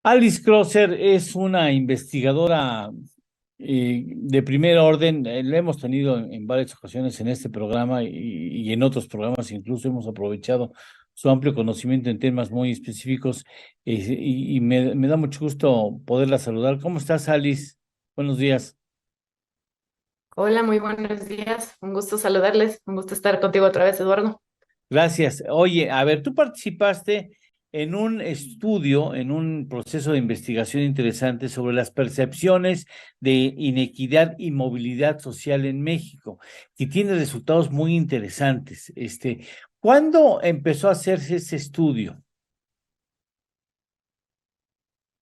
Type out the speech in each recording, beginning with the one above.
Alice Crosser es una investigadora de primer orden. La hemos tenido en varias ocasiones en este programa y en otros programas. Incluso hemos aprovechado su amplio conocimiento en temas muy específicos, y me da mucho gusto poderla saludar. ¿Cómo estás, Alice? Buenos días. Hola, muy buenos días. Un gusto saludarles. Un gusto estar contigo otra vez, Eduardo. Gracias. Oye, a ver, tú participaste en un estudio, en un proceso de investigación interesante sobre las percepciones de inequidad y movilidad social en México, que tiene resultados muy interesantes. ¿Cuándo empezó a hacerse ese estudio?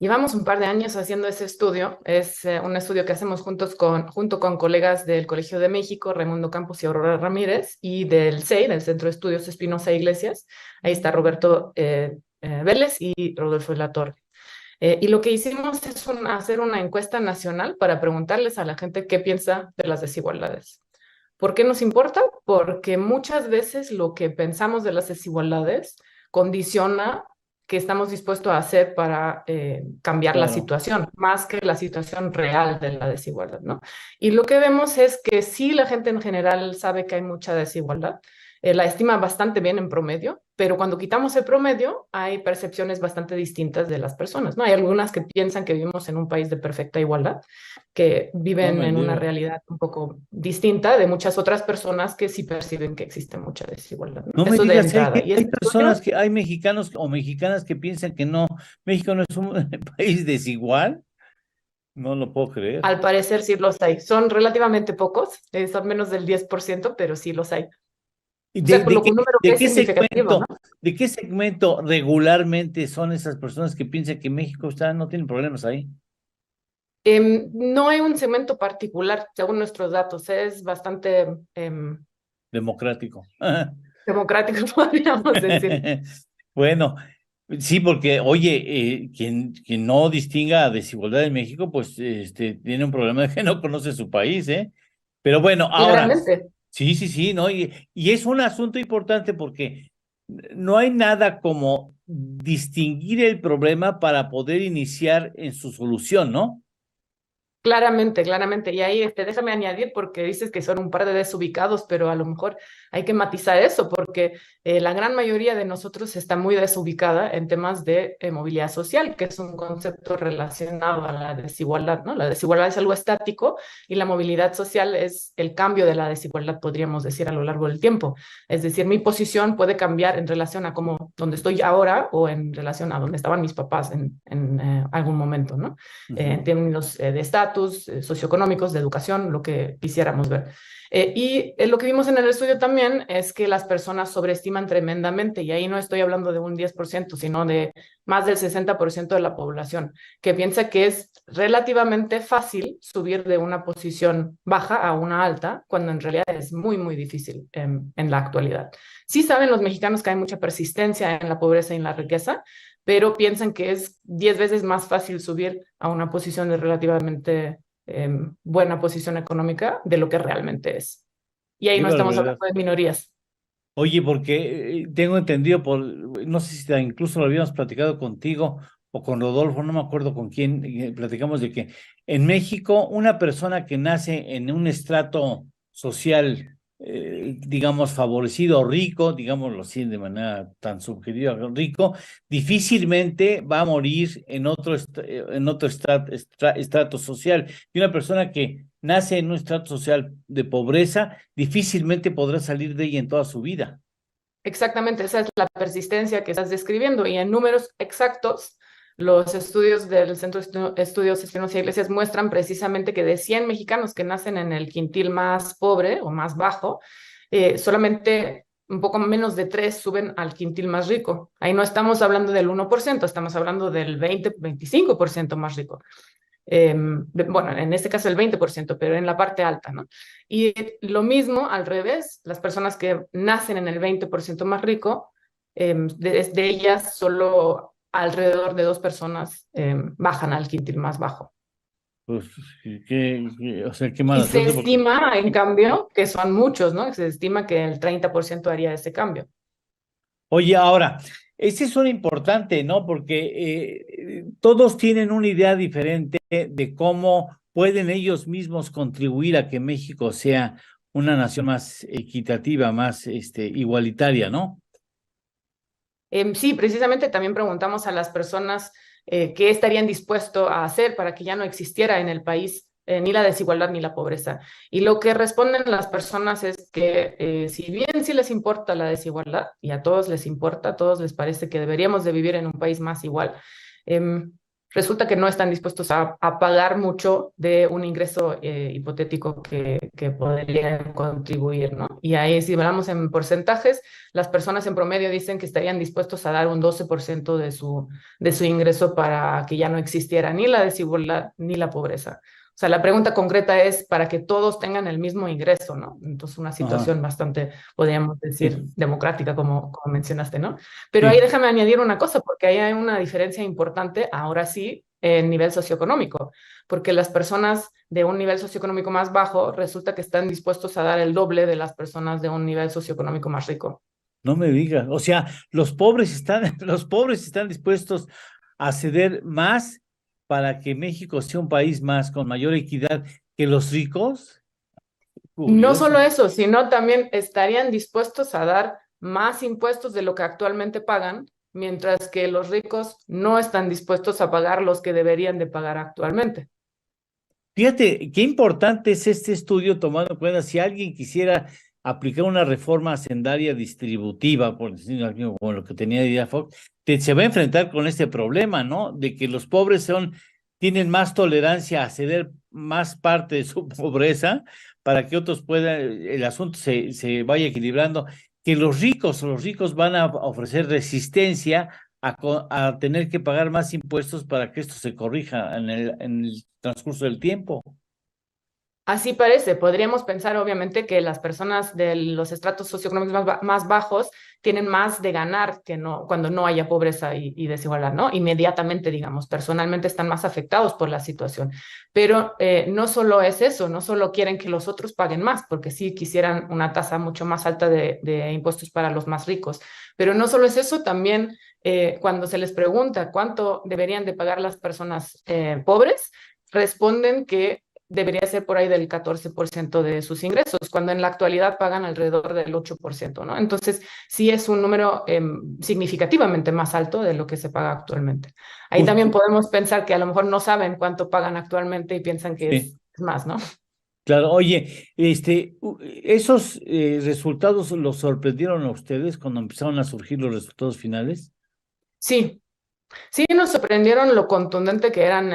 Llevamos un par de años haciendo ese estudio. Es un estudio que hacemos junto con colegas del Colegio de México, Raimundo Campos y Aurora Ramírez, y del CEI, del Centro de Estudios Espinosa Iglesias. Ahí está Roberto Vélez y Rodolfo de la Torre. Y lo que hicimos es hacer una encuesta nacional para preguntarles a la gente qué piensa de las desigualdades. ¿Por qué nos importa? Porque muchas veces lo que pensamos de las desigualdades condiciona qué estamos dispuestos a hacer para cambiar la Claro. situación, más que la situación real de la desigualdad, ¿no? Y lo que vemos es que sí, la gente en general sabe que hay mucha desigualdad, la estima bastante bien en promedio, pero cuando quitamos el promedio hay percepciones bastante distintas de las personas, ¿no? Hay algunas que piensan que vivimos en un país de perfecta igualdad, que No viven me en una digas. realidad un poco distinta de muchas otras personas que sí perciben que existe mucha desigualdad, ¿no? No me Eso de digas, entrada. Y hay este personas estudio, que, hay mexicanos o mexicanas que piensan que no, México no es un país desigual. No lo puedo creer. al parecer, sí los hay. Son relativamente pocos, son menos del 10%, pero sí los hay. ¿Y O sea, por lo que un número que de es significativo, ¿no? qué segmento regularmente son esas personas que piensan que México está, no tiene problemas ahí? No hay un segmento particular, según nuestros datos, es bastante Democrático. democrático, podríamos decir. Bueno, sí, porque, oye, quien no distinga desigualdad en México, pues tiene un problema de que no conoce su país, ¿eh? Pero bueno, ahora, Claramente. sí, sí, sí, ¿no? Y es un asunto importante porque no hay nada como distinguir el problema para poder iniciar en su solución, ¿no? Claramente, claramente. Y ahí déjame añadir porque dices que son un par de desubicados, pero a lo mejor hay que matizar eso porque la gran mayoría de nosotros está muy desubicada en temas de movilidad social, que es un concepto relacionado a la desigualdad, ¿no? La desigualdad es algo estático y la movilidad social es el cambio de la desigualdad, podríamos decir, a lo largo del tiempo. Es decir, mi posición puede cambiar en relación a cómo, donde estoy ahora o en relación a donde estaban mis papás en algún momento, ¿no? En Ujú. términos de estatus socioeconómicos, de educación, lo que quisiéramos ver. Lo que vimos en el estudio también es que las personas sobreestiman tremendamente, y ahí no estoy hablando de un 10%, sino de más del 60% de la población, que piensa que es relativamente fácil subir de una posición baja a una alta, cuando en realidad es muy, muy difícil en la actualidad. Sí saben los mexicanos que hay mucha persistencia en la pobreza y en la riqueza, pero piensan que es 10 veces más fácil subir a una posición de relativamente buena posición económica de lo que realmente es. Y ahí Qué no estamos barbaridad. hablando de minorías. Oye, porque tengo entendido no sé si incluso lo habíamos platicado contigo o con Rodolfo, no me acuerdo con quién, platicamos de que en México una persona que nace en un estrato social, digamos, favorecido o rico, digámoslo así de manera tan subjetiva, rico, difícilmente va a morir en otro estrato social. Y una persona que nace en un estrato social de pobreza, difícilmente podrá salir de ella en toda su vida. Exactamente, esa es la persistencia que estás describiendo. Y en números exactos, los estudios del Centro de Estudios Espinosa Iglesias muestran precisamente que de 100 mexicanos que nacen en el quintil más pobre o más bajo, solamente un poco menos de 3 suben al quintil más rico. Ahí no estamos hablando del 1%, estamos hablando del 20-25% más rico. Bueno, en este caso el 20%, pero en la parte alta, ¿no? Y lo mismo al revés, las personas que nacen en el 20% más rico, de ellas solo alrededor de 2 personas bajan al quintil más bajo. Pues, o sea, qué Y mala se suerte, porque, estima, en cambio, que son muchos, ¿no? Se estima que el 30% haría ese cambio. oye, ahora, ese es un importante, ¿no? Porque todos tienen una idea diferente de cómo pueden ellos mismos contribuir a que México sea una nación más equitativa, más igualitaria, ¿no? Sí, precisamente también preguntamos a las personas qué estarían dispuestos a hacer para que ya no existiera en el país ni la desigualdad ni la pobreza. Y lo que responden las personas es que si bien sí les importa la desigualdad, y a todos les importa, a todos les parece que deberíamos de vivir en un país más igual, em, resulta que no están dispuestos a pagar mucho de un ingreso hipotético que podrían contribuir, ¿no? Y ahí si hablamos en porcentajes, las personas en promedio dicen que estarían dispuestos a dar un 12% de su ingreso para que ya no existiera ni la desigualdad ni la pobreza. O sea, la pregunta concreta es para que todos tengan el mismo ingreso, ¿no? Entonces, una Ajá, situación bastante, podríamos decir, sí, democrática, como mencionaste, ¿no? Pero ahí sí. déjame añadir una cosa, porque ahí hay una diferencia importante, ahora sí, en nivel socioeconómico, porque las personas de un nivel socioeconómico más bajo resulta que están dispuestos a dar el doble de las personas de un nivel socioeconómico más rico. No me digas. O sea, los pobres están, los pobres están dispuestos a ceder más para que México sea un país más con mayor equidad que los ricos. No solo Curioso. eso, sino también estarían dispuestos a dar más impuestos de lo que actualmente pagan, mientras que los ricos no están dispuestos a pagar los que deberían de pagar actualmente. Fíjate, qué importante es este estudio tomando en cuenta si alguien quisiera aplicar una reforma hacendaria distributiva, por decirlo así, como lo que tenía Díaz Fox, se va a enfrentar con este problema, ¿no? De que los pobres tienen más tolerancia a ceder más parte de su pobreza para que otros puedan, el asunto se vaya equilibrando, que los ricos van a ofrecer resistencia a tener que pagar más impuestos para que esto se corrija en el transcurso del tiempo. Así parece, podríamos pensar obviamente que las personas de los estratos socioeconómicos más bajos tienen más de ganar que no, cuando no haya pobreza y desigualdad, ¿no? Inmediatamente, digamos, personalmente están más afectados por la situación. Pero no solo es eso, no solo quieren que los otros paguen más, porque sí quisieran una tasa mucho más alta de impuestos para los más ricos. Pero no solo es eso, también cuando se les pregunta cuánto deberían de pagar las personas pobres, responden que debería ser por ahí del 14% de sus ingresos, cuando en la actualidad pagan alrededor del 8%, ¿no? Entonces, sí es un número significativamente más alto de lo que se paga actualmente. Ahí también Justo, podemos pensar que a lo mejor no saben cuánto pagan actualmente y piensan que sí, es más, ¿no? claro. Oye, esos resultados los sorprendieron a ustedes cuando empezaron a surgir los resultados finales. Sí, sí nos sorprendieron lo contundente que eran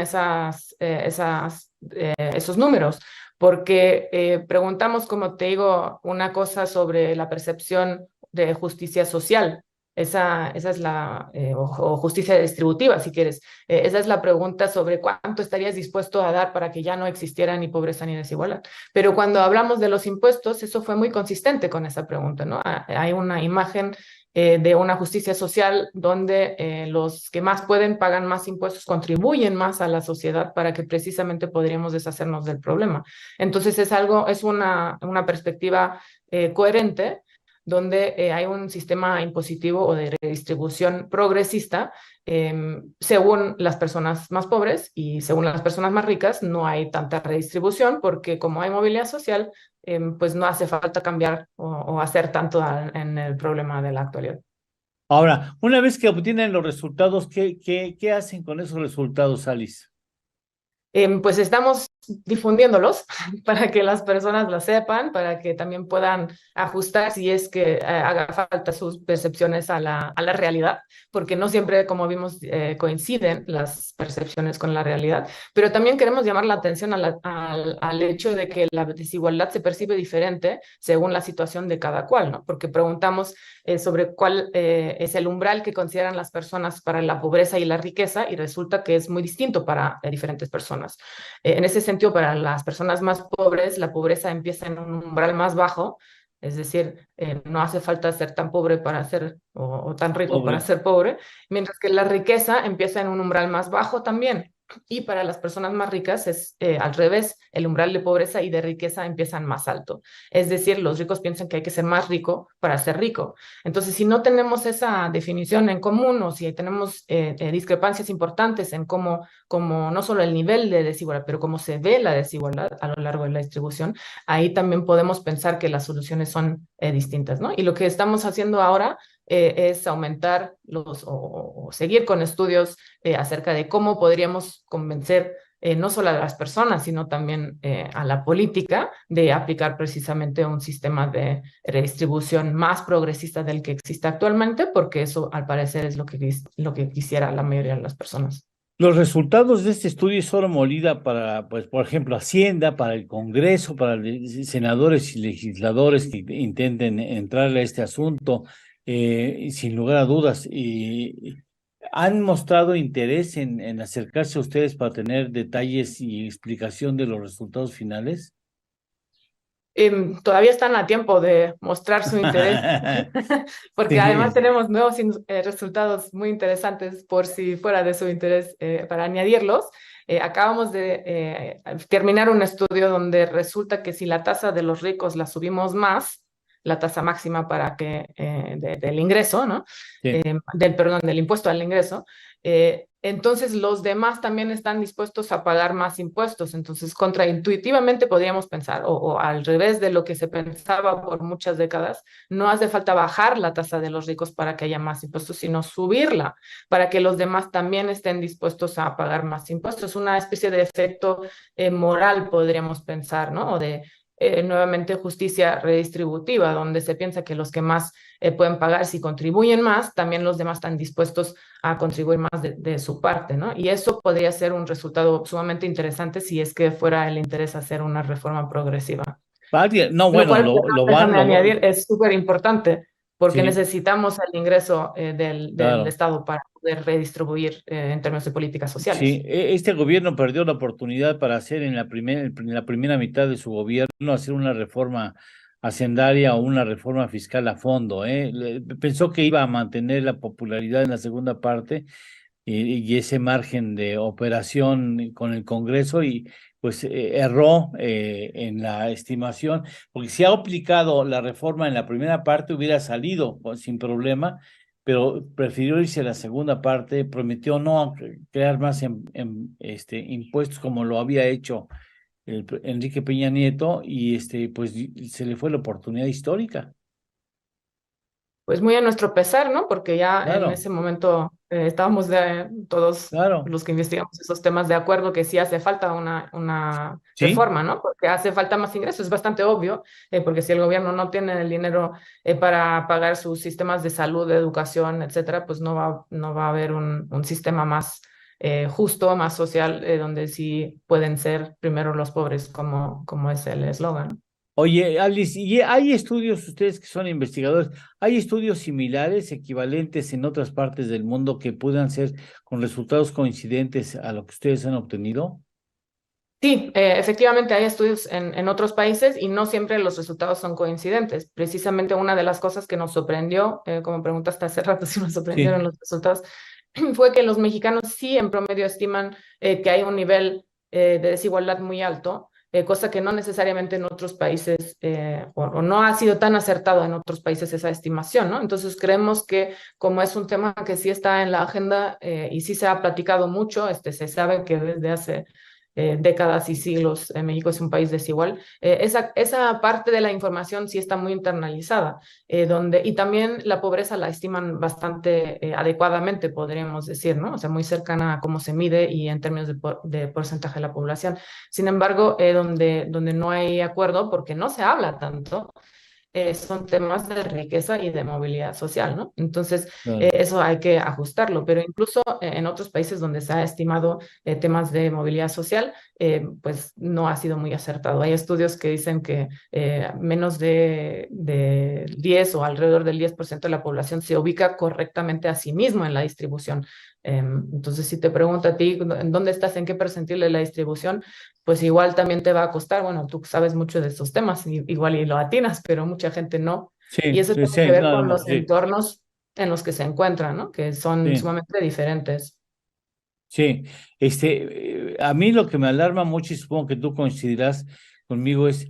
esos números, porque preguntamos, como te digo, una cosa sobre la percepción de justicia social. Esa es o justicia distributiva, si quieres. Esa es la pregunta sobre cuánto estarías dispuesto a dar para que ya no existiera ni pobreza ni desigualdad. Pero cuando hablamos de los impuestos, eso fue muy consistente con esa pregunta, ¿no? Hay una imagen de una justicia social donde los que más pueden pagan más impuestos, contribuyen más a la sociedad para que precisamente podríamos deshacernos del problema. Entonces es una perspectiva coherente donde hay un sistema impositivo o de redistribución progresista según las personas más pobres y según las personas más ricas no hay tanta redistribución porque como hay movilidad social, pues no hace falta cambiar o hacer tanto en el problema de la actualidad. Ahora, una vez que obtienen los resultados, ¿qué hacen con esos resultados, Alice? Pues estamos difundiéndolos para que las personas lo sepan, para que también puedan ajustar si es que haga falta sus percepciones a la realidad, porque no siempre, como vimos, coinciden las percepciones con la realidad, pero también queremos llamar la atención al hecho de que la desigualdad se percibe diferente según la situación de cada cual, ¿no? Porque preguntamos sobre cuál es el umbral que consideran las personas para la pobreza y la riqueza y resulta que es muy distinto para diferentes personas. En ese sentido, para las personas más pobres, la pobreza empieza en un umbral más bajo, es decir, no hace falta ser tan pobre para ser o tan rico para Pobre. ser pobre, mientras que la riqueza empieza en un umbral más bajo también. y para las personas más ricas es al revés, el umbral de pobreza y de riqueza empiezan más alto. Es decir, los ricos piensan que hay que ser más rico para ser rico. Entonces, si no tenemos esa definición en común o si tenemos discrepancias importantes en cómo no solo el nivel de desigualdad, pero cómo se ve la desigualdad a lo largo de la distribución, ahí también podemos pensar que las soluciones son distintas, ¿no? Y lo que estamos haciendo ahora es aumentar o seguir con estudios acerca de cómo podríamos convencer no solo a las personas, sino también a la política de aplicar precisamente un sistema de redistribución más progresista del que existe actualmente, porque eso al parecer es lo que quisiera la mayoría de las personas. Los resultados de este estudio son molida para, pues, por ejemplo, Hacienda, para el Congreso, para senadores y legisladores que intenten entrarle a este asunto, sin lugar a dudas. Y ¿han mostrado interés en acercarse a ustedes para tener detalles y explicación de los resultados finales? Todavía están a tiempo de mostrar su interés, porque además Sí. tenemos nuevos resultados muy interesantes por si fuera de su interés para añadirlos. Acabamos de terminar un estudio donde resulta que si la tasa de los ricos la subimos más, la tasa máxima para que del ingreso, ¿no? Sí. Perdón, del impuesto al ingreso, entonces los demás también están dispuestos a pagar más impuestos. Entonces, contraintuitivamente podríamos pensar, o al revés de lo que se pensaba por muchas décadas, no hace falta bajar la tasa de los ricos para que haya más impuestos, sino subirla para que los demás también estén dispuestos a pagar más impuestos. Una especie de efecto moral, podríamos pensar, ¿no? O de nuevamente justicia redistributiva, donde se piensa que los que más pueden pagar si contribuyen más, también los demás están dispuestos a contribuir más de su parte, ¿no? Y eso podría ser un resultado sumamente interesante si es que fuera el interés hacer una reforma progresiva. No, Lo bueno, cual, déjame añadir, es súper importante porque sí, necesitamos el ingreso del claro. Estado para poder redistribuir en términos de políticas Sí, sociales. este gobierno perdió la oportunidad para hacer en la primera mitad de su gobierno, hacer una reforma hacendaria o una reforma fiscal a fondo, ¿eh? Pensó que iba a mantener la popularidad en la segunda parte y ese margen de operación con el Congreso y pues erró en la estimación, porque si ha aplicado la reforma en la primera parte hubiera salido pues, sin problema, pero prefirió irse a la segunda parte, prometió no crear más impuestos como lo había hecho Enrique Peña Nieto y pues se le fue la oportunidad histórica. Pues muy a nuestro pesar, ¿no? Porque ya en Claro, ese momento estábamos todos claro, los que investigamos esos temas de acuerdo que sí hace falta una sí. reforma, ¿no? Porque hace falta más ingresos, es bastante obvio, porque si el gobierno no tiene el dinero para pagar sus sistemas de salud, de educación, etcétera, pues no va a haber un sistema más justo, más social, donde sí pueden ser primero los pobres, como es el eslogan. Oye, Alice, ¿y hay estudios, ustedes que son investigadores, hay estudios similares, equivalentes en otras partes del mundo que puedan ser con resultados coincidentes a lo que ustedes han obtenido? Sí, efectivamente hay estudios en otros países y no siempre los resultados son coincidentes. Precisamente una de las cosas que nos sorprendió, como preguntaste hace rato si nos Sí, sorprendieron los resultados, fue que los mexicanos sí en promedio estiman que hay un nivel de desigualdad muy alto, cosa que no necesariamente en otros países o no ha sido tan acertado en otros países esa estimación, ¿no? Entonces creemos que como es un tema que sí está en la agenda y sí se ha platicado mucho, se sabe que desde hace décadas y siglos, México es un país desigual. Esa parte de la información sí está muy internalizada, y también la pobreza la estiman bastante adecuadamente, podríamos decir, ¿no? O sea, muy cercana a cómo se mide y en términos de porcentaje de la población. Sin embargo, donde no hay acuerdo, porque no se habla tanto, son temas de riqueza y de movilidad social, ¿no? Entonces, claro. eso hay que ajustarlo, pero incluso en otros países donde se ha estimado temas de movilidad social, pues no ha sido muy acertado. Hay estudios que dicen que menos de 10 o alrededor del 10% de la población se ubica correctamente a sí mismo en la distribución. Entonces, si te pregunto a ti, ¿en dónde estás, en qué percentil de la distribución? Pues igual también te va a costar, bueno, tú sabes mucho de estos temas, igual y lo atinas, pero mucha gente no. Y Sí, eso sí, tiene que sí, ver no, con no, los sí, entornos en los que se encuentran, ¿no? Que son sí. sumamente diferentes. Sí, a mí lo que me alarma mucho y supongo que tú coincidirás conmigo es,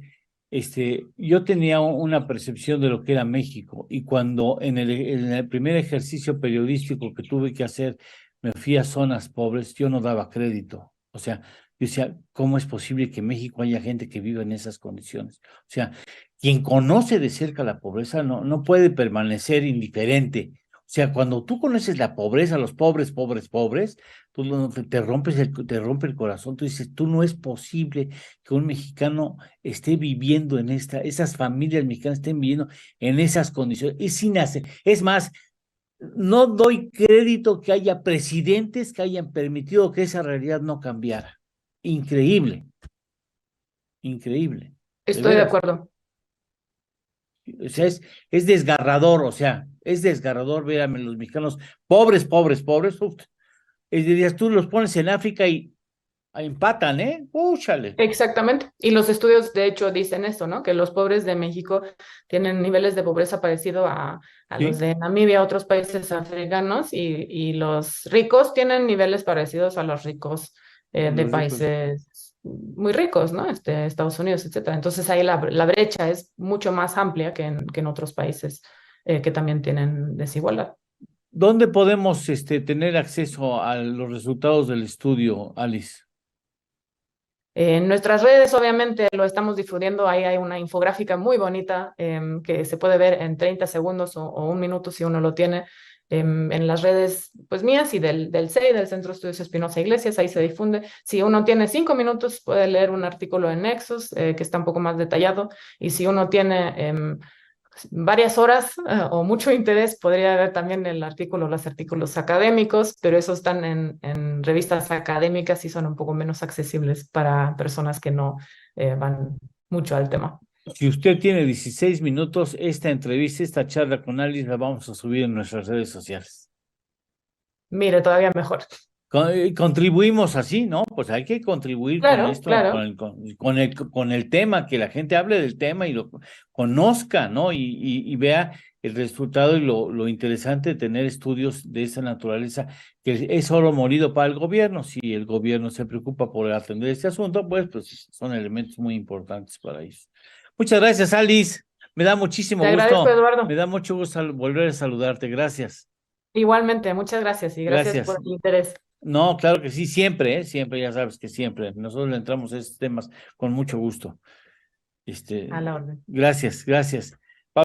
yo tenía una percepción de lo que era México y cuando en el primer ejercicio periodístico que tuve que hacer me fui a zonas pobres, yo no daba crédito. O sea, yo decía, ¿cómo es posible que en México haya gente que viva en esas condiciones? O sea, quien conoce de cerca la pobreza no puede permanecer indiferente. O sea, cuando tú conoces la pobreza, los pobres, pobres, pobres, te rompe el corazón, tú dices, tú no es posible que un mexicano esté viviendo en esas familias mexicanas estén viviendo en esas condiciones, es más, no doy crédito que haya presidentes que hayan permitido que esa realidad no cambiara. Increíble, increíble, de Estoy de veras. acuerdo. O sea, es desgarrador, o sea, es desgarrador ver a los mexicanos pobres, pobres, pobres. Uf, dirías, tú los pones en África y empatan, ¿eh? Úchale. Exactamente. Y los estudios, de hecho, dicen esto, ¿no? Que los pobres de México tienen niveles de pobreza parecido a los Sí, de Namibia, otros países africanos, y los ricos tienen niveles parecidos a los ricos de los ricos. países muy ricos, ¿no? Estados Unidos, etcétera. Entonces ahí la brecha es mucho más amplia que en otros países que también tienen desigualdad. ¿Dónde podemos tener acceso a los resultados del estudio, Alice? En nuestras redes, obviamente, lo estamos difundiendo. Ahí hay una infográfica muy bonita que se puede ver en 30 segundos o un minuto si uno lo tiene. En las redes pues mías y del CEI, del Centro de Estudios Espinosa Iglesias, ahí se difunde. Si uno tiene 5 minutos, puede leer un artículo en Nexus que está un poco más detallado. Y si uno tiene varias horas o mucho interés, podría ver también el artículo, los artículos académicos, pero esos están en revistas académicas y son un poco menos accesibles para personas que no van mucho al tema. Si usted tiene 16 minutos, esta entrevista, esta charla con Alice la vamos a subir en nuestras redes sociales. Mire, todavía mejor. Contribuimos así, ¿no? Pues hay que contribuir con Claro, esto, claro. con el tema, que la gente hable del tema y lo conozca, ¿no? Y vea el resultado y lo interesante de tener estudios de esa naturaleza, que es oro molido para el gobierno. Si el gobierno se preocupa por atender este asunto, pues son elementos muy importantes para ellos. Muchas gracias, Alice. Me da muchísimo Te agradezco, gusto, me Eduardo. da mucho gusto volver a saludarte. Gracias. Igualmente, muchas gracias y gracias por Gracias. el interés. No, claro que sí, siempre, ¿eh? Siempre, ya sabes que siempre. Nosotros le entramos a estos temas con mucho gusto. A Este, la orden. gracias, gracias.